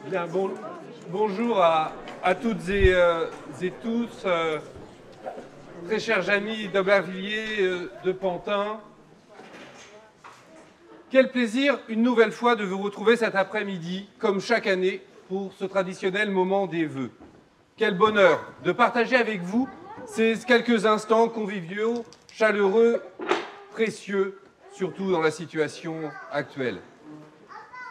Bien, bonjour à toutes et tous, très chers amis d'Aubervilliers, de Pantin. Quel plaisir, une nouvelle fois, de vous retrouver cet après-midi, comme chaque année, pour ce traditionnel moment des vœux. Quel bonheur de partager avec vous ces quelques instants conviviaux, chaleureux, précieux, surtout dans la situation actuelle.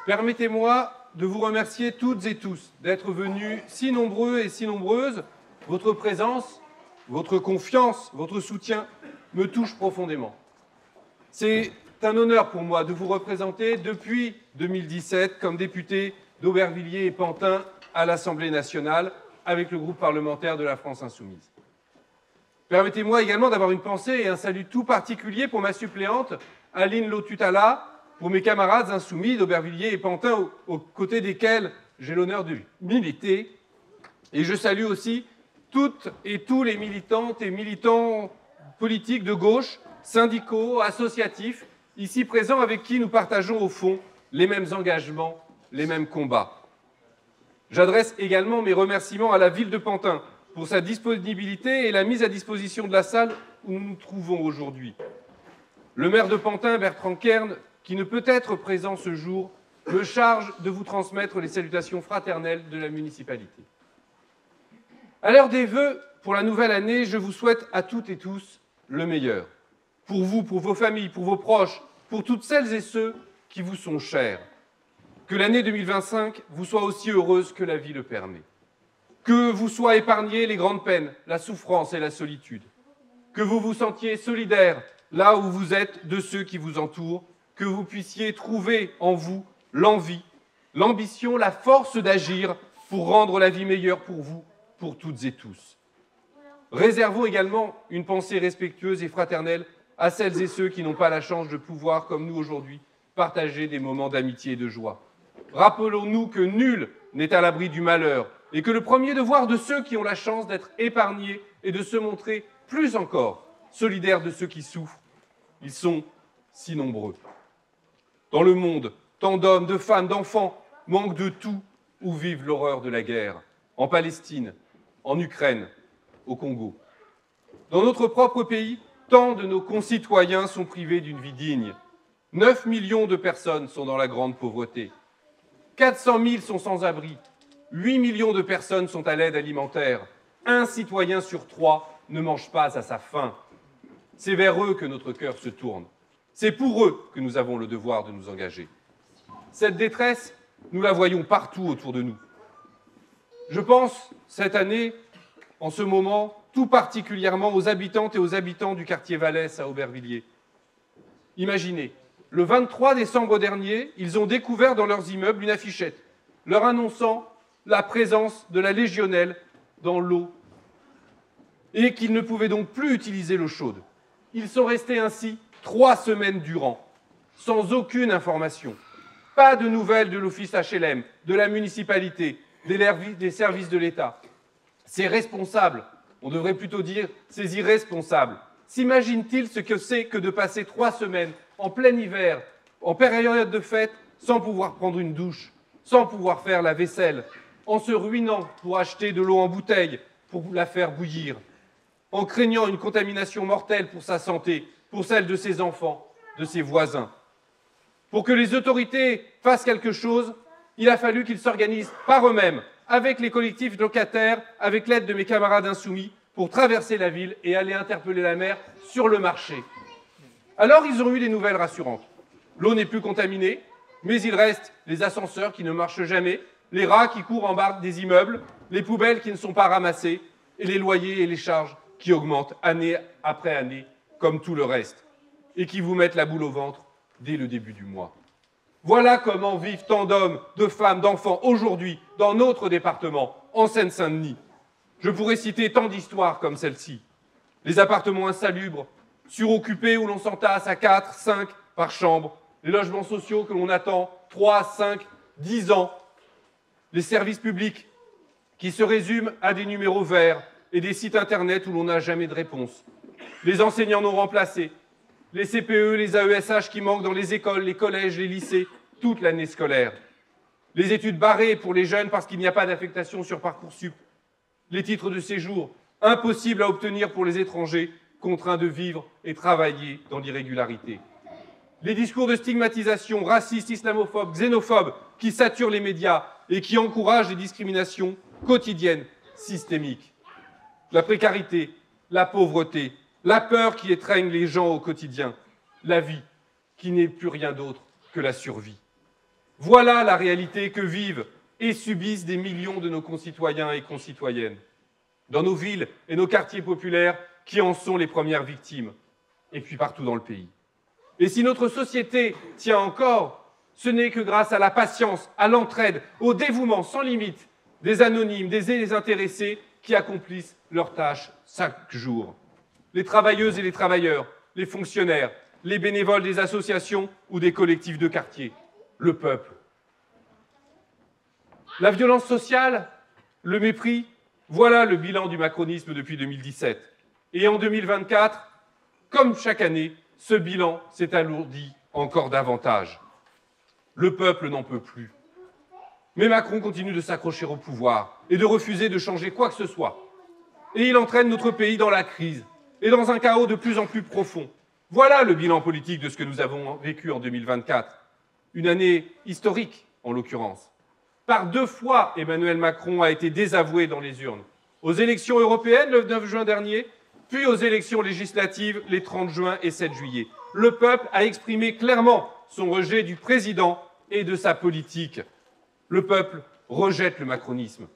Permettez-moi de vous remercier toutes et tous d'être venus si nombreux et si nombreuses. Votre présence, votre confiance, votre soutien me touche profondément. C'est un honneur pour moi de vous représenter depuis 2017 comme député d'Aubervilliers et Pantin à l'Assemblée nationale avec le groupe parlementaire de la France Insoumise. Permettez-moi également d'avoir une pensée et un salut tout particulier pour ma suppléante, Aline Lotutala, pour mes camarades insoumis d'Aubervilliers et Pantin, aux côtés desquels j'ai l'honneur de militer. Et je salue aussi toutes et tous les militantes et militants politiques de gauche, syndicaux, associatifs, ici présents, avec qui nous partageons au fond les mêmes engagements, les mêmes combats. J'adresse également mes remerciements à la ville de Pantin pour sa disponibilité et la mise à disposition de la salle où nous nous trouvons aujourd'hui. Le maire de Pantin, Bertrand Kern, qui ne peut être présent ce jour, me charge de vous transmettre les salutations fraternelles de la municipalité. À l'heure des vœux pour la nouvelle année, je vous souhaite à toutes et tous le meilleur. Pour vous, pour vos familles, pour vos proches, pour toutes celles et ceux qui vous sont chers. Que l'année 2025 vous soit aussi heureuse que la vie le permet. Que vous soient épargnées les grandes peines, la souffrance et la solitude. Que vous vous sentiez solidaire là où vous êtes de ceux qui vous entourent. Que vous puissiez trouver en vous l'envie, l'ambition, la force d'agir pour rendre la vie meilleure pour vous, pour toutes et tous. Réservons également une pensée respectueuse et fraternelle à celles et ceux qui n'ont pas la chance de pouvoir, comme nous aujourd'hui, partager des moments d'amitié et de joie. Rappelons-nous que nul n'est à l'abri du malheur et que le premier devoir de ceux qui ont la chance d'être épargnés est de se montrer plus encore solidaires de ceux qui souffrent. Ils sont si nombreux. Dans le monde, tant d'hommes, de femmes, d'enfants manquent de tout ou vivent l'horreur de la guerre, en Palestine, en Ukraine, au Congo. Dans notre propre pays, tant de nos concitoyens sont privés d'une vie digne. 9 millions de personnes sont dans la grande pauvreté. 400 000 sont sans abri. 8 millions de personnes sont à l'aide alimentaire. Un citoyen sur 3 ne mange pas à sa faim. C'est vers eux que notre cœur se tourne. C'est pour eux que nous avons le devoir de nous engager. Cette détresse, nous la voyons partout autour de nous. Je pense, cette année, en ce moment, tout particulièrement aux habitantes et aux habitants du quartier Vallès à Aubervilliers. Imaginez, le 23 décembre dernier, ils ont découvert dans leurs immeubles une affichette leur annonçant la présence de la légionelle dans l'eau et qu'ils ne pouvaient donc plus utiliser l'eau chaude. Ils sont restés ainsi 3 semaines durant, sans aucune information. Pas de nouvelles de l'office HLM, de la municipalité, des services de l'État. Ces responsables, on devrait plutôt dire ces irresponsables, s'imaginent-ils ce que c'est que de passer 3 semaines en plein hiver, en période de fête, sans pouvoir prendre une douche, sans pouvoir faire la vaisselle, en se ruinant pour acheter de l'eau en bouteille, pour la faire bouillir, en craignant une contamination mortelle pour sa santé, pour celle de ses enfants, de ses voisins. Pour que les autorités fassent quelque chose, il a fallu qu'ils s'organisent par eux-mêmes, avec les collectifs locataires, avec l'aide de mes camarades insoumis, pour traverser la ville et aller interpeller la maire sur le marché. Alors ils ont eu des nouvelles rassurantes. L'eau n'est plus contaminée, mais il reste les ascenseurs qui ne marchent jamais, les rats qui courent en bas des immeubles, les poubelles qui ne sont pas ramassées, et les loyers et les charges qui augmentent année après année, comme tout le reste, et qui vous mettent la boule au ventre dès le début du mois. Voilà comment vivent tant d'hommes, de femmes, d'enfants aujourd'hui dans notre département, en Seine-Saint-Denis. Je pourrais citer tant d'histoires comme celle-ci. Les appartements insalubres, suroccupés où l'on s'entasse à 4, 5 par chambre, les logements sociaux que l'on attend 3, 5, 10 ans, les services publics qui se résument à des numéros verts et des sites internet où l'on n'a jamais de réponse, les enseignants non remplacés, les CPE, les AESH qui manquent dans les écoles, les collèges, les lycées, toute l'année scolaire. les études barrées pour les jeunes parce qu'il n'y a pas d'affectation sur Parcoursup, les titres de séjour impossibles à obtenir pour les étrangers contraints de vivre et travailler dans l'irrégularité. Les discours de stigmatisation racistes, islamophobes, xénophobes qui saturent les médias et qui encouragent les discriminations quotidiennes, systémiques. La précarité, la pauvreté, la peur qui étreigne les gens au quotidien, la vie qui n'est plus rien d'autre que la survie. Voilà la réalité que vivent et subissent des millions de nos concitoyens et concitoyennes, dans nos villes et nos quartiers populaires qui en sont les premières victimes, et puis partout dans le pays. Et si notre société tient encore, ce n'est que grâce à la patience, à l'entraide, au dévouement sans limite des anonymes, des désintéressés qui accomplissent leurs tâches chaque jour. Les travailleuses et les travailleurs, les fonctionnaires, les bénévoles des associations ou des collectifs de quartier, le peuple. La violence sociale, le mépris, voilà le bilan du macronisme depuis 2017. Et en 2024, comme chaque année, ce bilan s'est alourdi encore davantage. Le peuple n'en peut plus. Mais Macron continue de s'accrocher au pouvoir et de refuser de changer quoi que ce soit. Et il entraîne notre pays dans la crise et dans un chaos de plus en plus profond. Voilà le bilan politique de ce que nous avons vécu en 2024. Une année historique, en l'occurrence. Par 2 fois, Emmanuel Macron a été désavoué dans les urnes. Aux élections européennes, le 9 juin dernier, puis aux élections législatives, les 30 juin et 7 juillet. Le peuple a exprimé clairement son rejet du président et de sa politique. Le peuple rejette le macronisme.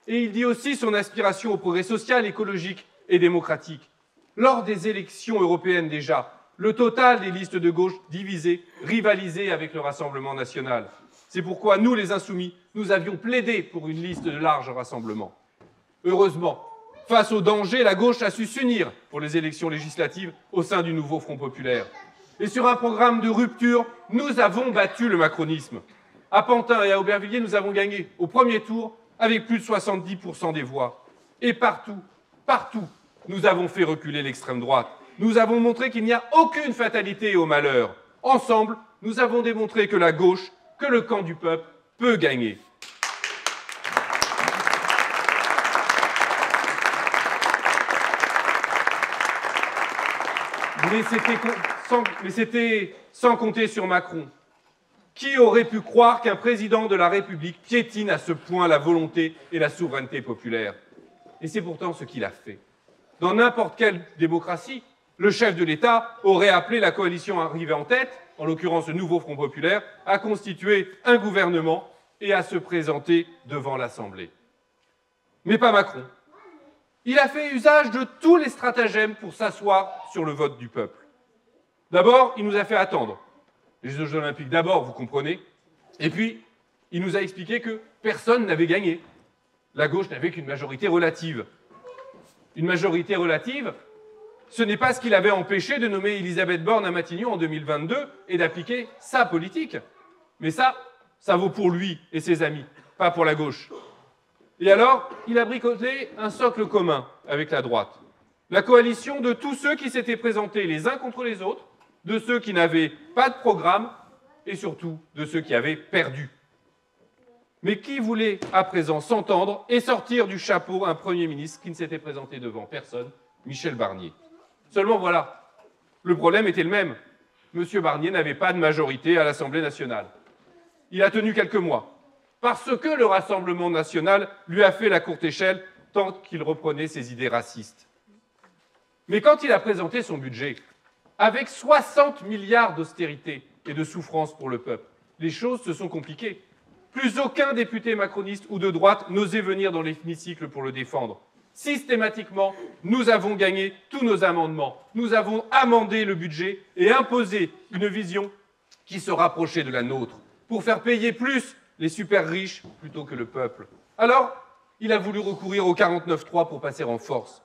Et il dit aussi son aspiration au progrès social, écologique et démocratique. Lors des élections européennes déjà, le total des listes de gauche divisées, rivalisées avec le Rassemblement national. C'est pourquoi nous, les Insoumis, nous avions plaidé pour une liste de large rassemblement. Heureusement, face au danger, la gauche a su s'unir pour les élections législatives au sein du nouveau Front populaire. Et sur un programme de rupture, nous avons battu le macronisme. À Pantin et à Aubervilliers, nous avons gagné au premier tour avec plus de 70% des voix. Et partout, nous avons fait reculer l'extrême droite. Nous avons montré qu'il n'y a aucune fatalité au malheur. Ensemble, nous avons démontré que la gauche, que le camp du peuple peut gagner. Mais c'était sans compter sur Macron. Qui aurait pu croire qu'un président de la République piétine à ce point la volonté et la souveraineté populaire? Et c'est pourtant ce qu'il a fait. Dans n'importe quelle démocratie, le chef de l'État aurait appelé la coalition arrivée en tête, en l'occurrence le nouveau Front populaire, à constituer un gouvernement et à se présenter devant l'Assemblée. Mais pas Macron. Il a fait usage de tous les stratagèmes pour s'asseoir sur le vote du peuple. D'abord, il nous a fait attendre. Les Jeux olympiques d'abord, vous comprenez. Et puis, il nous a expliqué que personne n'avait gagné. La gauche n'avait qu'une majorité relative. Une majorité relative, ce n'est pas ce qui l'avait empêché de nommer Elisabeth Borne à Matignon en 2022 et d'appliquer sa politique. Mais ça vaut pour lui et ses amis, pas pour la gauche. Et alors, il a bricolé un socle commun avec la droite. La coalition de tous ceux qui s'étaient présentés les uns contre les autres, de ceux qui n'avaient pas de programme et surtout de ceux qui avaient perdu. Mais qui voulait à présent s'entendre et sortir du chapeau un Premier ministre qui ne s'était présenté devant personne, Michel Barnier. Seulement voilà, le problème était le même. M. Barnier n'avait pas de majorité à l'Assemblée nationale. Il a tenu quelques mois, parce que le Rassemblement national lui a fait la courte échelle tant qu'il reprenait ses idées racistes. Mais quand il a présenté son budget, avec 60 milliards d'austérité et de souffrance pour le peuple, les choses se sont compliquées. Plus aucun député macroniste ou de droite n'osait venir dans l'hémicycle pour le défendre. Systématiquement, nous avons gagné tous nos amendements. Nous avons amendé le budget et imposé une vision qui se rapprochait de la nôtre, pour faire payer plus les super riches plutôt que le peuple. Alors, il a voulu recourir au 49.3 pour passer en force.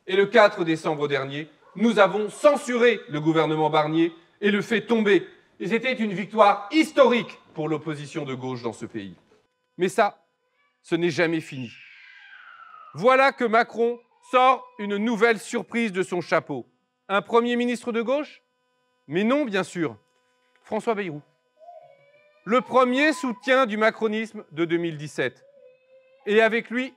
Et le 4 décembre dernier, nous avons censuré le gouvernement Barnier et le fait tomber. Et c'était une victoire historique pour l'opposition de gauche dans ce pays. Mais ça, ce n'est jamais fini. Voilà que Macron sort une nouvelle surprise de son chapeau. Un Premier ministre de gauche? Mais non, bien sûr. François Bayrou. le premier soutien du macronisme de 2017. Et avec lui,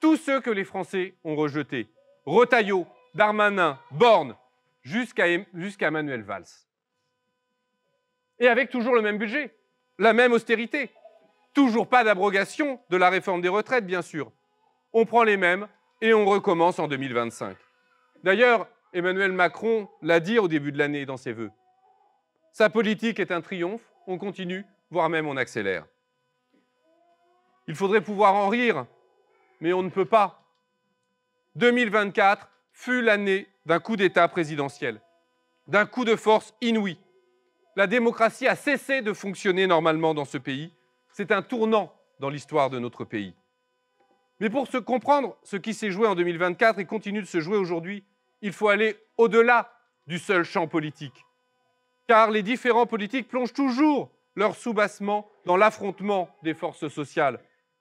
tous ceux que les Français ont rejetés. Retailleau, Darmanin, Borne, jusqu'à Manuel Valls. Et avec toujours le même budget, la même austérité. Toujours pas d'abrogation de la réforme des retraites, bien sûr. On prend les mêmes et on recommence en 2025. D'ailleurs, Emmanuel Macron l'a dit au début de l'année dans ses vœux. Sa politique est un triomphe, on continue, voire même on accélère. Il faudrait pouvoir en rire, mais on ne peut pas. 2024 fut l'année d'un coup d'État présidentiel, d'un coup de force inouï. La démocratie a cessé de fonctionner normalement dans ce pays. C'est un tournant dans l'histoire de notre pays. Mais pour se comprendre ce qui s'est joué en 2024 et continue de se jouer aujourd'hui, il faut aller au-delà du seul champ politique. Car les différents politiques plongent toujours leur soubassement dans l'affrontement des forces sociales.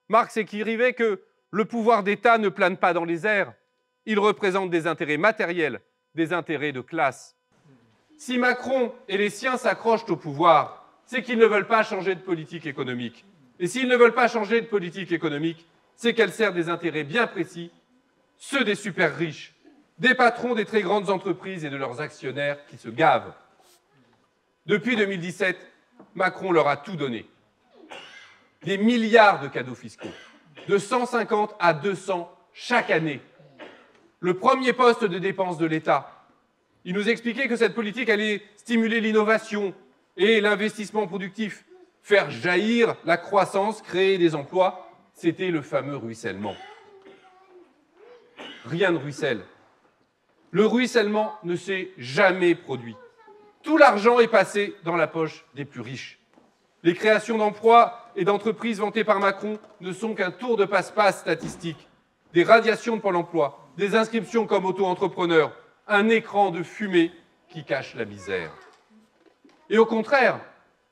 Marx écrivait que le pouvoir d'État ne plane pas dans les airs. Il représente des intérêts matériels, des intérêts de classe. Si Macron et les siens s'accrochent au pouvoir, c'est qu'ils ne veulent pas changer de politique économique. Et s'ils ne veulent pas changer de politique économique, c'est qu'elle sert des intérêts bien précis, ceux des super riches, des patrons des très grandes entreprises et de leurs actionnaires qui se gavent. Depuis 2017, Macron leur a tout donné. Des milliards de cadeaux fiscaux, de 150 à 200 chaque année. Le premier poste de dépense de l'État. Il nous expliquait que cette politique allait stimuler l'innovation et l'investissement productif, faire jaillir la croissance, créer des emplois. C'était le fameux ruissellement. Rien ne ruisselle. Le ruissellement ne s'est jamais produit. Tout l'argent est passé dans la poche des plus riches. Les créations d'emplois et d'entreprises vantées par Macron ne sont qu'un tour de passe-passe statistique. Des radiations de Pôle emploi, des inscriptions comme auto-entrepreneur, un écran de fumée qui cache la misère. Et au contraire,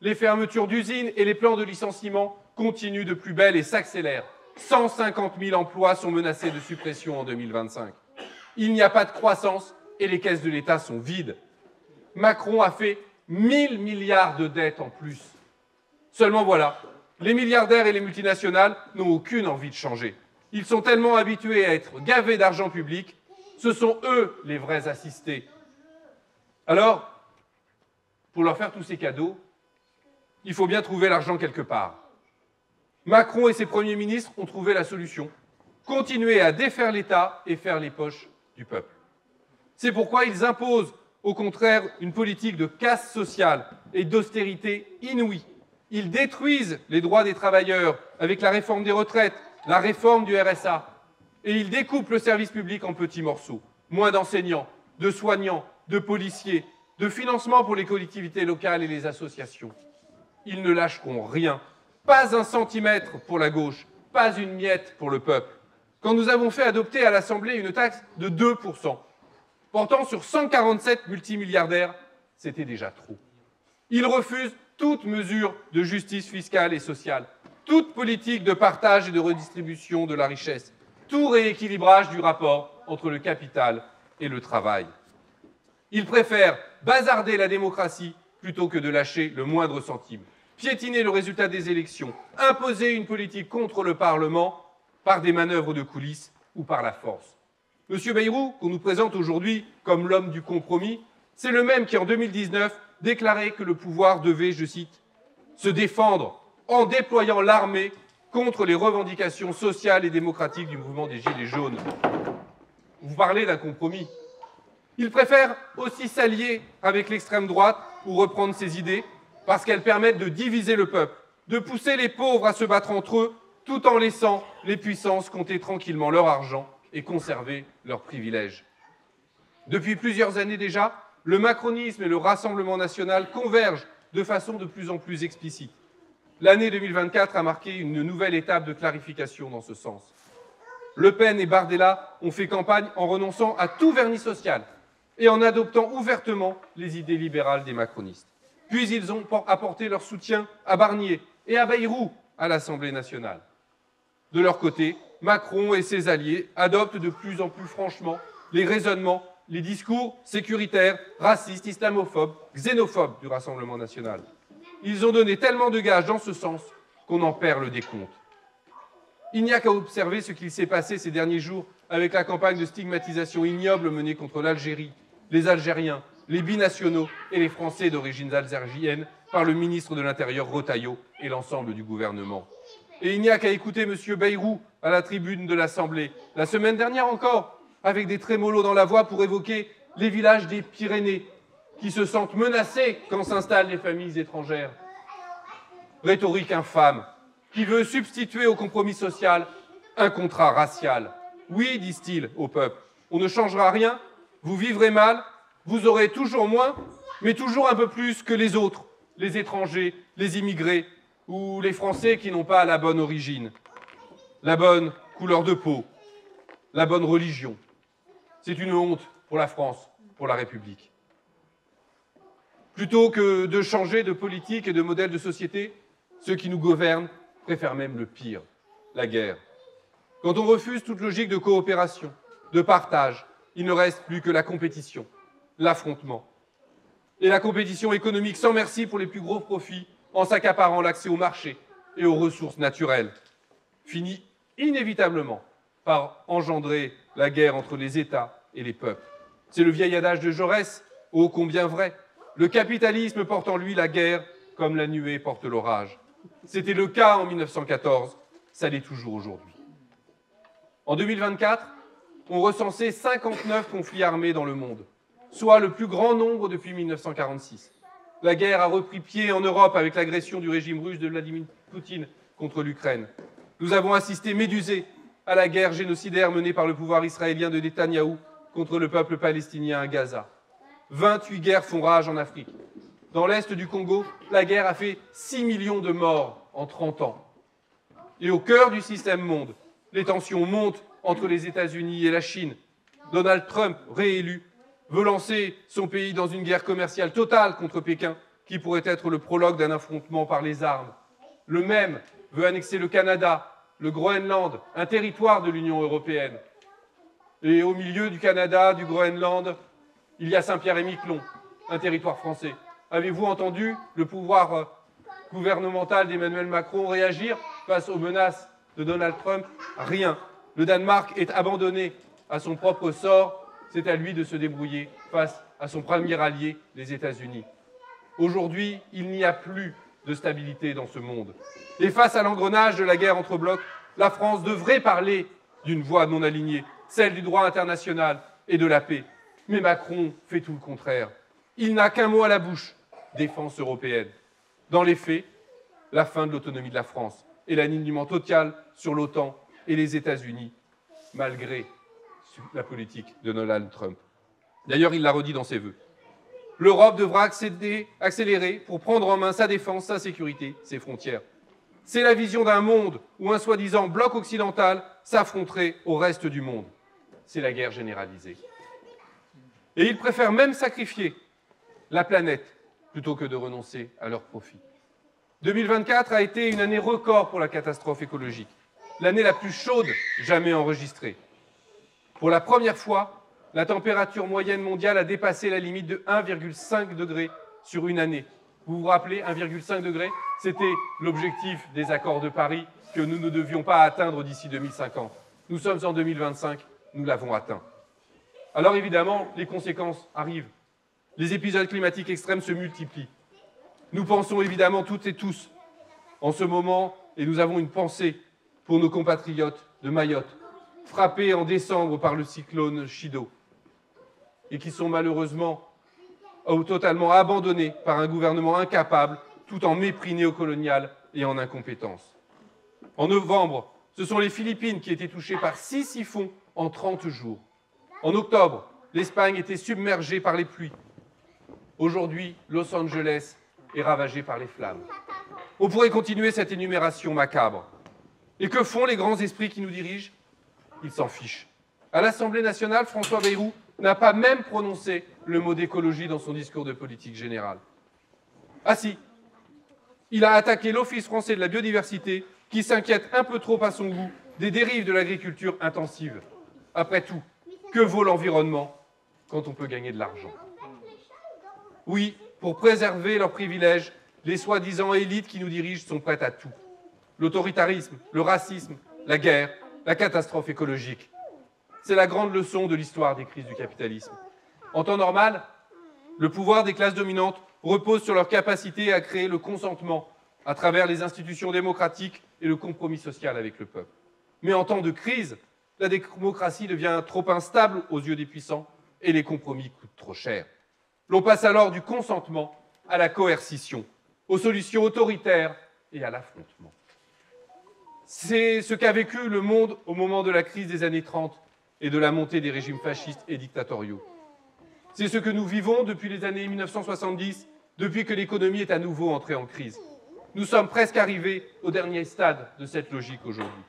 les fermetures d'usines et les plans de licenciement continuent de plus belle et s'accélèrent. 150 000 emplois sont menacés de suppression en 2025. Il n'y a pas de croissance et les caisses de l'État sont vides. Macron a fait 1 000 milliards de dettes en plus. Seulement voilà, les milliardaires et les multinationales n'ont aucune envie de changer. Ils sont tellement habitués à être gavés d'argent public, ce sont eux les vrais assistés. Alors, pour leur faire tous ces cadeaux, il faut bien trouver l'argent quelque part. Macron et ses premiers ministres ont trouvé la solution. Continuer à défaire l'État et faire les poches du peuple. C'est pourquoi ils imposent, au contraire, une politique de casse sociale et d'austérité inouïe. Ils détruisent les droits des travailleurs avec la réforme des retraites, la réforme du RSA. Et ils découpent le service public en petits morceaux. Moins d'enseignants, de soignants, de policiers, de financement pour les collectivités locales et les associations. Ils ne lâcheront rien. Pas un centimètre pour la gauche, pas une miette pour le peuple. Quand nous avons fait adopter à l'Assemblée une taxe de 2%, portant sur 147 multimilliardaires, c'était déjà trop. Ils refusent toute mesure de justice fiscale et sociale, toute politique de partage et de redistribution de la richesse, tout rééquilibrage du rapport entre le capital et le travail. Ils préfèrent bazarder la démocratie plutôt que de lâcher le moindre centime, piétiner le résultat des élections, imposer une politique contre le Parlement par des manœuvres de coulisses ou par la force. M. Bayrou, qu'on nous présente aujourd'hui comme l'homme du compromis, c'est le même qui, en 2019, déclarait que le pouvoir devait, je cite, « se défendre en déployant l'armée contre les revendications sociales et démocratiques du mouvement des Gilets jaunes ». Vous parlez d'un compromis. Il préfère aussi s'allier avec l'extrême droite pour reprendre ses idées, parce qu'elles permettent de diviser le peuple, de pousser les pauvres à se battre entre eux, tout en laissant les puissances compter tranquillement leur argent et conserver leurs privilèges. Depuis plusieurs années déjà, le macronisme et le Rassemblement national convergent de façon de plus en plus explicite. L'année 2024 a marqué une nouvelle étape de clarification dans ce sens. Le Pen et Bardella ont fait campagne en renonçant à tout vernis social et en adoptant ouvertement les idées libérales des macronistes. Puis ils ont apporté leur soutien à Barnier et à Bayrou à l'Assemblée nationale. De leur côté, Macron et ses alliés adoptent de plus en plus franchement les raisonnements, les discours sécuritaires, racistes, islamophobes, xénophobes du Rassemblement national. Ils ont donné tellement de gages dans ce sens qu'on en perd le décompte. Il n'y a qu'à observer ce qu'il s'est passé ces derniers jours avec la campagne de stigmatisation ignoble menée contre l'Algérie, les Algériens, les binationaux et les Français d'origine algérienne par le ministre de l'Intérieur Retailleau et l'ensemble du gouvernement. Et il n'y a qu'à écouter M. Bayrou à la tribune de l'Assemblée, la semaine dernière encore, avec des trémolos dans la voix pour évoquer les villages des Pyrénées qui se sentent menacés quand s'installent les familles étrangères. Rhétorique infâme, qui veut substituer au compromis social un contrat racial. Oui, disent-ils au peuple, on ne changera rien, vous vivrez mal, vous aurez toujours moins, mais toujours un peu plus que les autres, les étrangers, les immigrés ou les Français qui n'ont pas la bonne origine, la bonne couleur de peau, la bonne religion. C'est une honte pour la France, pour la République. Plutôt que de changer de politique et de modèle de société, ceux qui nous gouvernent préfèrent même le pire, la guerre. Quand on refuse toute logique de coopération, de partage, il ne reste plus que la compétition, l'affrontement. Et la compétition économique sans merci pour les plus gros profits en s'accaparant l'accès au marché et aux ressources naturelles finit inévitablement par engendrer la guerre entre les États et les peuples. C'est le vieil adage de Jaurès, ô combien vrai. Le capitalisme porte en lui la guerre comme la nuée porte l'orage. C'était le cas en 1914, ça l'est toujours aujourd'hui. En 2024, on recensait 59 conflits armés dans le monde, soit le plus grand nombre depuis 1946. La guerre a repris pied en Europe avec l'agression du régime russe de Vladimir Poutine contre l'Ukraine. Nous avons assisté médusés à la guerre génocidaire menée par le pouvoir israélien de Netanyahou contre le peuple palestinien à Gaza. 28 guerres font rage en Afrique. Dans l'est du Congo, la guerre a fait 6 millions de morts en 30 ans. Et au cœur du système monde, les tensions montent entre les États-Unis et la Chine. Donald Trump, réélu, veut lancer son pays dans une guerre commerciale totale contre Pékin, qui pourrait être le prologue d'un affrontement par les armes. Le même veut annexer le Canada, le Groenland, un territoire de l'Union européenne. Et au milieu du Canada, du Groenland, il y a Saint-Pierre-et-Miquelon, un territoire français. Avez-vous entendu le pouvoir gouvernemental d'Emmanuel Macron réagir face aux menaces de Donald Trump? Rien. Le Danemark est abandonné à son propre sort. C'est à lui de se débrouiller face à son premier allié, les États-Unis. Aujourd'hui, il n'y a plus de stabilité dans ce monde. Et face à l'engrenage de la guerre entre blocs, la France devrait parler d'une voix non alignée, celle du droit international et de la paix. Mais Macron fait tout le contraire. Il n'a qu'un mot à la bouche, défense européenne. Dans les faits, la fin de l'autonomie de la France et l'alignement total sur l'OTAN et les États-Unis, malgré la politique de Donald Trump. D'ailleurs, il l'a redit dans ses vœux. L'Europe devra accélérer pour prendre en main sa défense, sa sécurité, ses frontières. C'est la vision d'un monde où un soi-disant bloc occidental s'affronterait au reste du monde. C'est la guerre généralisée. Et ils préfèrent même sacrifier la planète plutôt que de renoncer à leur profit. 2024 a été une année record pour la catastrophe écologique, l'année la plus chaude jamais enregistrée. Pour la première fois, la température moyenne mondiale a dépassé la limite de 1,5 degré sur une année. Vous vous rappelez, 1,5 degré, c'était l'objectif des accords de Paris que nous ne devions pas atteindre d'ici 2050. Nous sommes en 2025, nous l'avons atteint. Alors évidemment, les conséquences arrivent. Les épisodes climatiques extrêmes se multiplient. Nous pensons évidemment toutes et tous en ce moment, et nous avons une pensée pour nos compatriotes de Mayotte, frappés en décembre par le cyclone Chido, et qui sont malheureusement totalement abandonnés par un gouvernement incapable, tout en mépris néocolonial et en incompétence. En novembre, ce sont les Philippines qui étaient touchées par 6 typhons en 30 jours. En octobre, l'Espagne était submergée par les pluies. Aujourd'hui, Los Angeles est ravagée par les flammes. On pourrait continuer cette énumération macabre. Et que font les grands esprits qui nous dirigent? Ils s'en fichent. À l'Assemblée nationale, François Bayrou n'a pas même prononcé le mot d'écologie dans son discours de politique générale. Ah si, il a attaqué l'Office français de la biodiversité qui s'inquiète un peu trop à son goût des dérives de l'agriculture intensive. Après tout, que vaut l'environnement quand on peut gagner de l'argent? Oui, pour préserver leurs privilèges, Les soi-disant élites qui nous dirigent sont prêtes à tout. L'autoritarisme, le racisme, la guerre, la catastrophe écologique. C'est la grande leçon de l'histoire des crises du capitalisme. En temps normal, le pouvoir des classes dominantes repose sur leur capacité à créer le consentement à travers les institutions démocratiques et le compromis social avec le peuple. Mais en temps de crise, la démocratie devient trop instable aux yeux des puissants et les compromis coûtent trop cher. L'on passe alors du consentement à la coercition, aux solutions autoritaires et à l'affrontement. C'est ce qu'a vécu le monde au moment de la crise des années 30 et de la montée des régimes fascistes et dictatoriaux. C'est ce que nous vivons depuis les années 1970, depuis que l'économie est à nouveau entrée en crise. Nous sommes presque arrivés au dernier stade de cette logique aujourd'hui.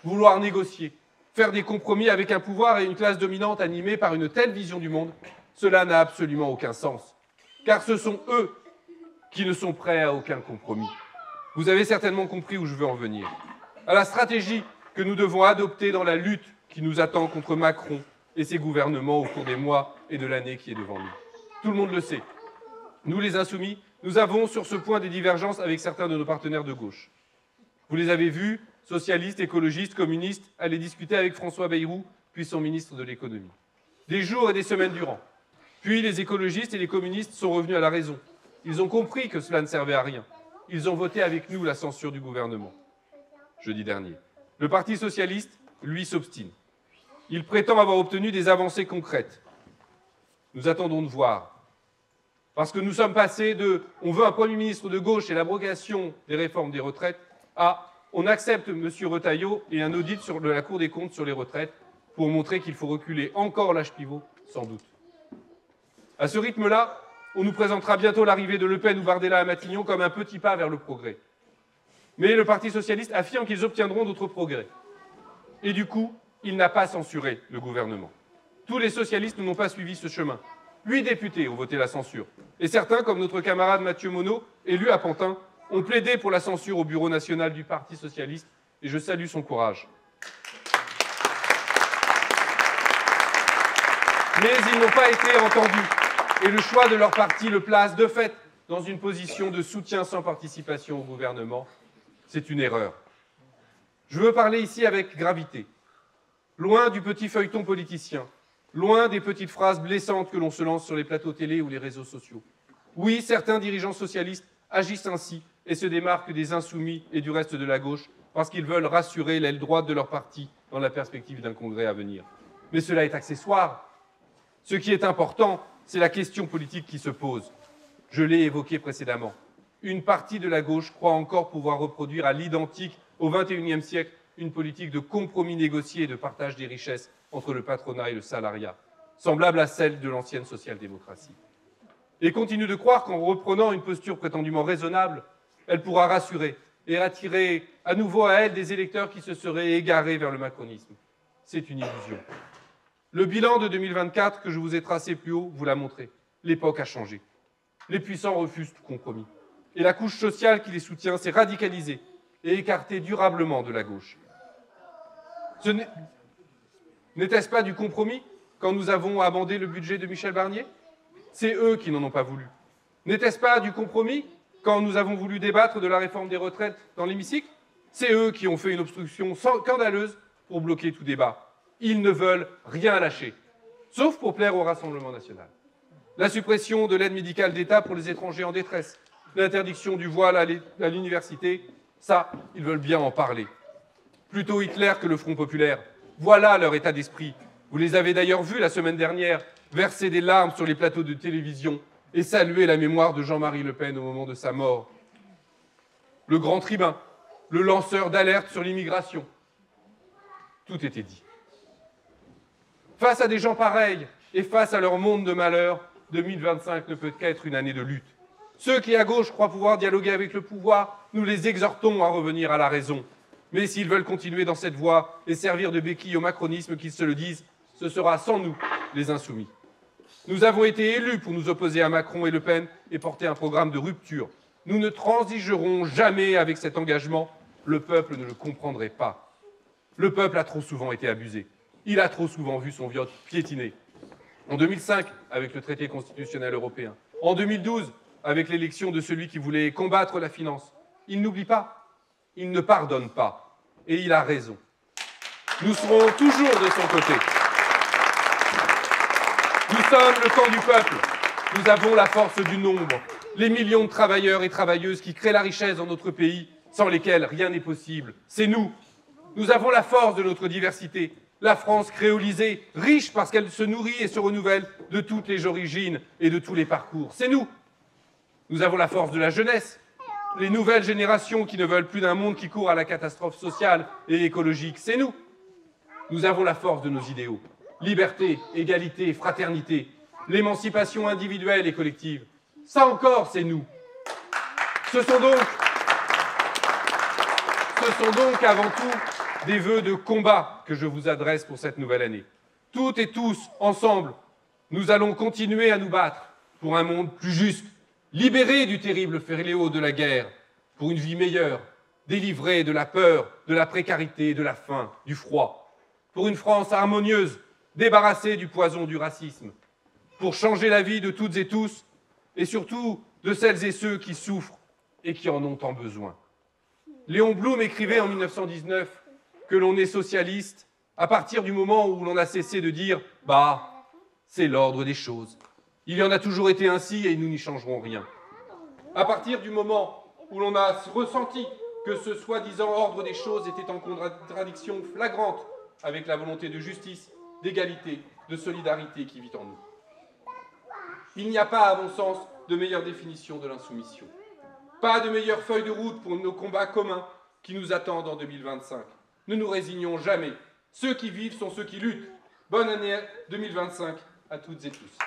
Vouloir négocier, faire des compromis avec un pouvoir et une classe dominante animée par une telle vision du monde, cela n'a absolument aucun sens. Car ce sont eux qui ne sont prêts à aucun compromis. Vous avez certainement compris où je veux en venir. À la stratégie que nous devons adopter dans la lutte qui nous attend contre Macron et ses gouvernements au cours des mois et de l'année qui est devant nous. Tout le monde le sait. Nous, les Insoumis, nous avons sur ce point des divergences avec certains de nos partenaires de gauche. Vous les avez vus, socialistes, écologistes, communistes, aller discuter avec François Bayrou, puis son ministre de l'économie. Des jours et des semaines durant. Puis les écologistes et les communistes sont revenus à la raison. Ils ont compris que cela ne servait à rien. Ils ont voté avec nous la censure du gouvernement, jeudi dernier. Le Parti socialiste, lui, s'obstine. Il prétend avoir obtenu des avancées concrètes. Nous attendons de voir. Parce que nous sommes passés de « on veut un Premier ministre de gauche et l'abrogation des réformes des retraites » à « on accepte M. Retailleau et un audit de la Cour des comptes sur les retraites pour montrer qu'il faut reculer encore l'âge pivot, sans doute. » À ce rythme-là, on nous présentera bientôt l'arrivée de Le Pen ou Bardella à Matignon comme un petit pas vers le progrès. Mais le Parti socialiste affirme qu'ils obtiendront d'autres progrès. Et du coup, il n'a pas censuré le gouvernement. Tous les socialistes n'ont pas suivi ce chemin. 8 députés ont voté la censure. Et certains, comme notre camarade Mathieu Monod, élu à Pantin, ont plaidé pour la censure au Bureau national du Parti socialiste. Et je salue son courage. Mais ils n'ont pas été entendus. Et le choix de leur parti le place, de fait, dans une position de soutien sans participation au gouvernement. C'est une erreur. Je veux parler ici avec gravité. Loin du petit feuilleton politicien, loin des petites phrases blessantes que l'on se lance sur les plateaux télé ou les réseaux sociaux. Oui, certains dirigeants socialistes agissent ainsi et se démarquent des insoumis et du reste de la gauche parce qu'ils veulent rassurer l'aile droite de leur parti dans la perspective d'un congrès à venir. Mais cela est accessoire. Ce qui est important, c'est la question politique qui se pose. Je l'ai évoqué précédemment. Une partie de la gauche croit encore pouvoir reproduire à l'identique au XXIe siècle une politique de compromis négocié et de partage des richesses entre le patronat et le salariat, semblable à celle de l'ancienne social-démocratie. Et continue de croire qu'en reprenant une posture prétendument raisonnable, elle pourra rassurer et attirer à nouveau à elle des électeurs qui se seraient égarés vers le macronisme. C'est une illusion. Le bilan de 2024 que je vous ai tracé plus haut vous l'a montré. L'époque a changé. Les puissants refusent tout compromis. Et la couche sociale qui les soutient s'est radicalisée et écartée durablement de la gauche. N'était-ce pas du compromis quand nous avons amendé le budget de Michel Barnier? C'est eux qui n'en ont pas voulu. N'était-ce pas du compromis quand nous avons voulu débattre de la réforme des retraites dans l'hémicycle? C'est eux qui ont fait une obstruction scandaleuse pour bloquer tout débat. Ils ne veulent rien lâcher, sauf pour plaire au Rassemblement national. La suppression de l'aide médicale d'État pour les étrangers en détresse, l'interdiction du voile à l'université, ça, ils veulent bien en parler. Plutôt Hitler que le Front populaire. Voilà leur état d'esprit. Vous les avez d'ailleurs vus la semaine dernière verser des larmes sur les plateaux de télévision et saluer la mémoire de Jean-Marie Le Pen au moment de sa mort. Le grand tribun, le lanceur d'alerte sur l'immigration. Tout était dit. Face à des gens pareils et face à leur monde de malheur, 2025 ne peut qu'être une année de lutte. Ceux qui, à gauche, croient pouvoir dialoguer avec le pouvoir, nous les exhortons à revenir à la raison. Mais s'ils veulent continuer dans cette voie et servir de béquille au macronisme, qu'ils se le disent, ce sera sans nous, les insoumis. Nous avons été élus pour nous opposer à Macron et Le Pen et porter un programme de rupture. Nous ne transigerons jamais avec cet engagement. Le peuple ne le comprendrait pas. Le peuple a trop souvent été abusé. Il a trop souvent vu son vote piétiné. En 2005, avec le traité constitutionnel européen. En 2012, avec l'élection de celui qui voulait combattre la finance. Il n'oublie pas, il ne pardonne pas, et il a raison. Nous serons toujours de son côté. Nous sommes le camp du peuple. Nous avons la force du nombre, les millions de travailleurs et travailleuses qui créent la richesse dans notre pays, sans lesquels rien n'est possible. C'est nous. Nous avons la force de notre diversité. La France créolisée, riche parce qu'elle se nourrit et se renouvelle de toutes les origines et de tous les parcours. C'est nous. Nous avons la force de la jeunesse, les nouvelles générations qui ne veulent plus d'un monde qui court à la catastrophe sociale et écologique. C'est nous. Nous avons la force de nos idéaux. Liberté, égalité, fraternité, l'émancipation individuelle et collective. Ça encore, c'est nous. Ce sont donc avant tout des vœux de combat que je vous adresse pour cette nouvelle année. Toutes et tous, ensemble, nous allons continuer à nous battre pour un monde plus juste, libéré du terrible fléau de la guerre, pour une vie meilleure, délivrée de la peur, de la précarité, de la faim, du froid, pour une France harmonieuse, débarrassée du poison du racisme, pour changer la vie de toutes et tous, et surtout de celles et ceux qui souffrent et qui en ont tant besoin. Léon Blum écrivait en 1919 que l'on est socialiste à partir du moment où l'on a cessé de dire « bah, c'est l'ordre des choses ». Il y en a toujours été ainsi et nous n'y changerons rien. À partir du moment où l'on a ressenti que ce soi-disant ordre des choses était en contradiction flagrante avec la volonté de justice, d'égalité, de solidarité qui vit en nous. Il n'y a pas, à mon sens, de meilleure définition de l'insoumission. Pas de meilleure feuille de route pour nos combats communs qui nous attendent en 2025. Ne nous résignons jamais. Ceux qui vivent sont ceux qui luttent. Bonne année 2025 à toutes et tous.